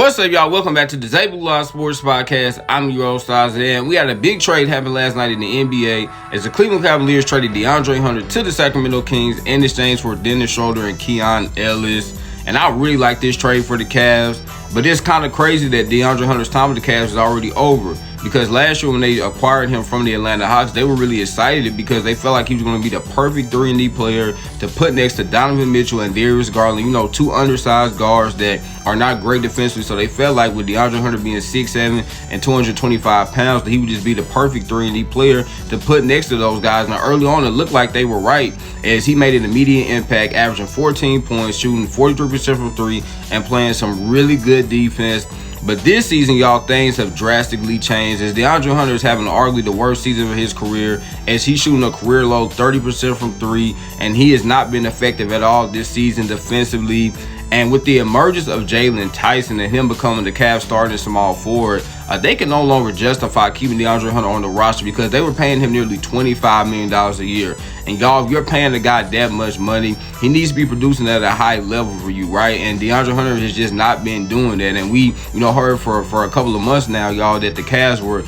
What's up, y'all? Welcome back to the ZayMoolaSportsPodcast. I'm your old stars, and we had a big trade happen last night in the NBA as the Cleveland Cavaliers traded DeAndre Hunter to the Sacramento Kings in exchange for Schroder and Keon Ellis. And I really like this trade for the Cavs, but it's kind of crazy that DeAndre Hunter's time with the Cavs is already over. Because last year when they acquired him from the Atlanta Hawks, they were really excited because they felt like he was going to be the perfect 3-and-D player to put next to Donovan Mitchell and Darius Garland. You know, two undersized guards that are not great defensively. So they felt like with DeAndre Hunter being 6'7" and 225 pounds, that he would just be the perfect 3-and-D player to put next to those guys. Now, early on, it looked like they were right as he made an immediate impact, averaging 14 points, shooting 43% from three, and playing some really good defense. But this season, y'all, things have drastically changed as DeAndre Hunter is having arguably the worst season of his career as he's shooting a career low 30% from three, and he has not been effective at all this season defensively. And with the emergence of Jaylon Tyson and him becoming the Cavs starting small forward, they can no longer justify keeping DeAndre Hunter on the roster because they were paying him nearly $25 million a year. And y'all, if you're paying a guy that much money, he needs to be producing at a high level for you, right? And DeAndre Hunter has just not been doing that. And we, heard for a couple of months now, y'all, that the Cavs were,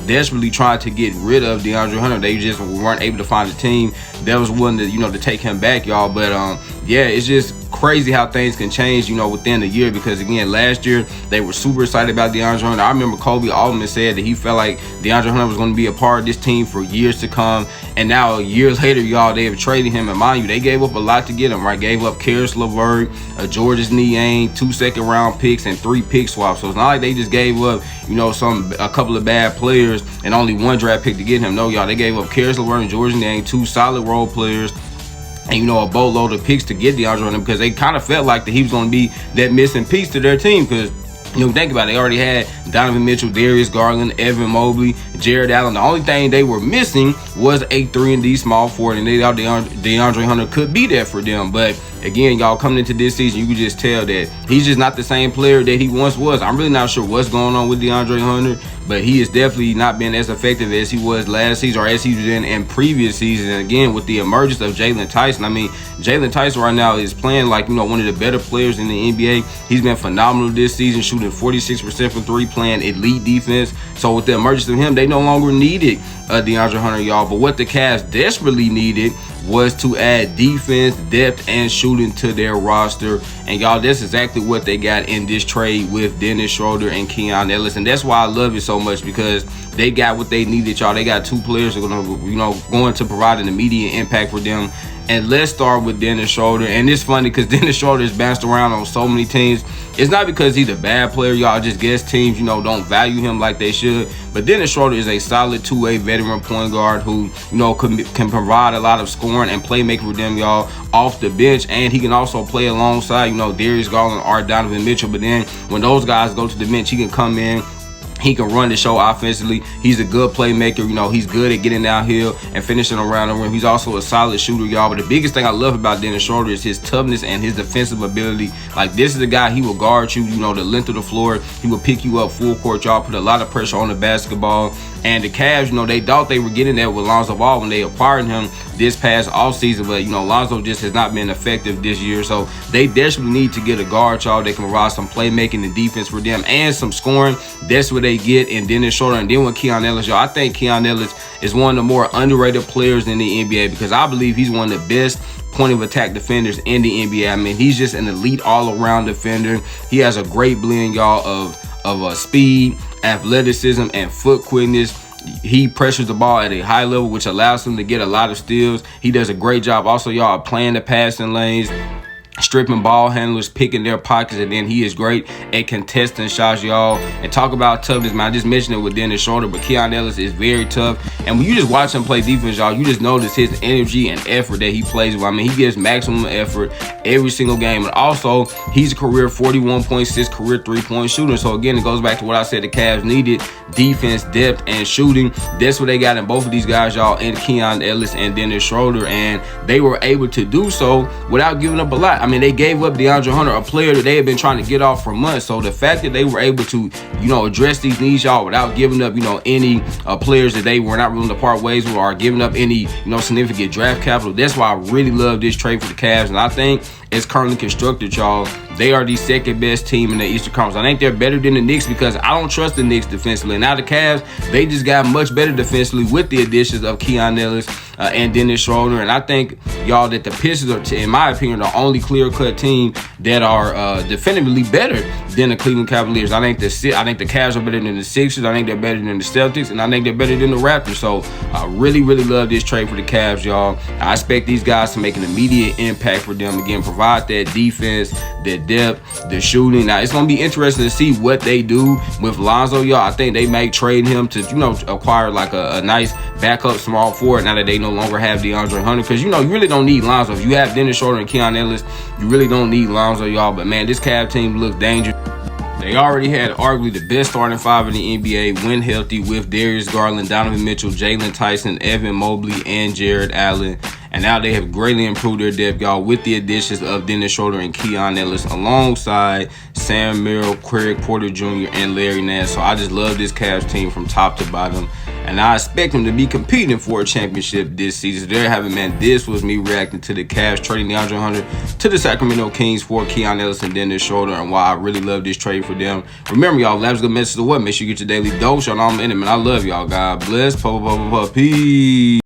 desperately trying to get rid of DeAndre Hunter. They just weren't able to find a team that was willing to, to take him back, y'all. But yeah, it's just crazy how things can change, within a year. Because again, last year they were super excited about DeAndre Hunter. I remember Kobe Altman said that he felt like DeAndre Hunter was going to be a part of this team for years to come. And now years later, y'all, they have traded him. And mind you, they gave up a lot to get him, right? Gave up Karis LeVert, Georges Niang, 2 second-round picks, and 3 pick swaps. So it's not like they just gave up, a couple of bad players and only 1 draft pick to get him. No, y'all, they gave up Karis LeVert and Georges Niang, 2 solid role players, and a boatload of picks to get DeAndre Hunter because they kind of felt like that he was going to be that missing piece to their team. Because think about it, they already had Donovan Mitchell, Darius Garland, Evan Mobley, Jared Allen. The only thing they were missing was a 3-and-D small forward, and they thought DeAndre Hunter could be there for them. But again, y'all, coming into this season, you can just tell that he's just not the same player that he once was. I'm really not sure what's going on with DeAndre Hunter, but he has definitely not been as effective as he was last season or as he was in previous seasons. And again, with the emergence of Jaylon Tyson, Jaylon Tyson right now is playing like, one of the better players in the NBA. He's been phenomenal this season, shooting 46% from three, playing elite defense. So with the emergence of him, they no longer needed DeAndre Hunter, y'all. But what the Cavs desperately needed was to add defense, depth, and shooting to their roster. And y'all, that's exactly what they got in this trade with Schroder and Keon Ellis. And that's why I love it so much, because they got what they needed, y'all. They got 2 players that are going to provide an immediate impact for them. And let's start with Schroder. And it's funny because Schroder is bounced around on so many teams. It's not because he's a bad player, y'all. Just guess teams, don't value him like they should. But Schroder is a solid 2-way veteran point guard who, can provide a lot of scoring and playmaking for them, y'all, off the bench. And he can also play alongside, Darius Garland or Donovan Mitchell. But then when those guys go to the bench, he can come in. He can run the show offensively. He's a good playmaker. He's good at getting downhill and finishing around the rim. He's also a solid shooter, y'all. But the biggest thing I love about Schroder is his toughness and his defensive ability. Like, this is a guy, he will guard you, the length of the floor. He will pick you up full court, y'all. Put a lot of pressure on the basketball. And the Cavs, they thought they were getting that with Lonzo Ball when they acquired him this past offseason. But, Lonzo just has not been effective this year. So they desperately need to get a guard, y'all. They can provide some playmaking and defense for them and some scoring. That's what they get. And Schroder, and then with Keon Ellis, y'all, I think Keon Ellis is one of the more underrated players in the NBA because I believe he's one of the best point of attack defenders in the NBA. He's just an elite all-around defender. He has a great blend, y'all, of speed, athleticism, and foot quickness. He pressures the ball at a high level, which allows him to get a lot of steals. He does a great job also, y'all, playing the passing lanes, stripping ball handlers, picking their pockets, and then he is great at contesting shots, y'all. And talk about toughness, man. I just mentioned it with Schroder, but Keon Ellis is very tough. And when you just watch him play defense, y'all, you just notice his energy and effort that he plays with. He gives maximum effort every single game. And also, he's a career 41.6 career 3-point shooter. So again, it goes back to what I said the Cavs needed: defense, depth, and shooting. That's what they got in both of these guys, y'all, in Keon Ellis and Schroder. And they were able to do so without giving up a lot. They gave up DeAndre Hunter, a player that they had been trying to get off for months. So the fact that they were able to, address these needs, y'all, without giving up, any players that they were not willing to part ways with or giving up any, significant draft capital. That's why I really love this trade for the Cavs. And I think is currently constructed, y'all, they are the second best team in the Eastern Conference. I think they're better than the Knicks because I don't trust the Knicks defensively. Now the Cavs, they just got much better defensively with the additions of Keon Ellis and Dennis Schroder. And I think, y'all, that the Pistons are, in my opinion, the only clear-cut team that are definitively better than the Cleveland Cavaliers. I think the Cavs are better than the Sixers. I think they're better than the Celtics, and I think they're better than the Raptors. So I really, really love this trade for the Cavs, y'all. I expect these guys to make an immediate impact for them. Again, provide that defense, that depth, the shooting. Now, it's going to be interesting to see what they do with Lonzo, y'all. I think they may trade him to, acquire like a nice backup small forward now that they no longer have DeAndre Hunter. Because, you really don't need Lonzo. If you have Dennis Schroder and Keon Ellis, you really don't need Lonzo, y'all. But, man, this Cavs team looks dangerous. They already had arguably the best starting five in the NBA when healthy with Darius Garland, Donovan Mitchell, Jaylon Tyson, Evan Mobley, and Jared Allen. And now they have greatly improved their depth, y'all, with the additions of Dennis Schroder and Keon Ellis alongside Sam Merrill, Craig Porter Jr., and Larry Nance. So I just love this Cavs team from top to bottom. And I expect them to be competing for a championship this season. There you have it, man. This was me reacting to the Cavs trading DeAndre Hunter to the Sacramento Kings for Keon Ellis and Dennis Schroder, and why I really love this trade for them. Remember, y'all, Labs good message to what? Make sure you get your daily dose. Y'all know I'm in it, man. I love y'all. God bless. Peace.